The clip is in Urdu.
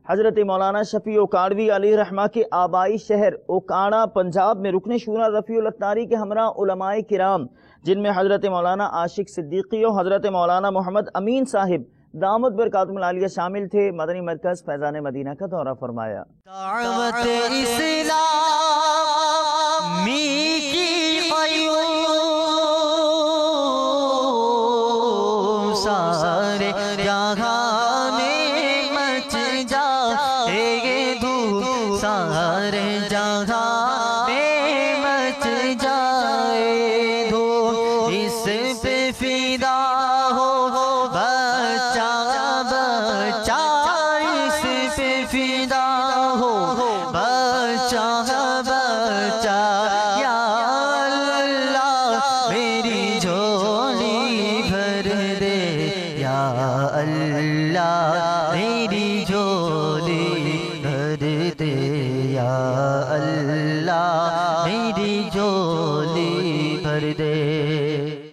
حضرت مولانا شفیع اوکاڑوی علیہ رحمہ کے آبائی شہر اوکاڑا پنجاب میں رکن شورا رفیع الاتاری کے ہمراہ علماء کرام، جن میں حضرت مولانا عاشق صدیقی و حضرت مولانا محمد امین صاحب دامت برکاتہم العالیہ شامل تھے، مدنی مرکز فیضان مدینہ کا دورہ فرمایا۔ دعوت اسلامی کی قیوم سارے جہاں میں مچ جائے دھوم، سارے جہاں میں مچ جائے دھوم، اس پہ فدا ہو بچہ بچہ، اس پہ فدا ہو بچہ بچہ، یا اللہ میری جھولی بھر دے، یا اللہ میری جھولی بھر دے، یا اللہ میری جھولی بھر دے۔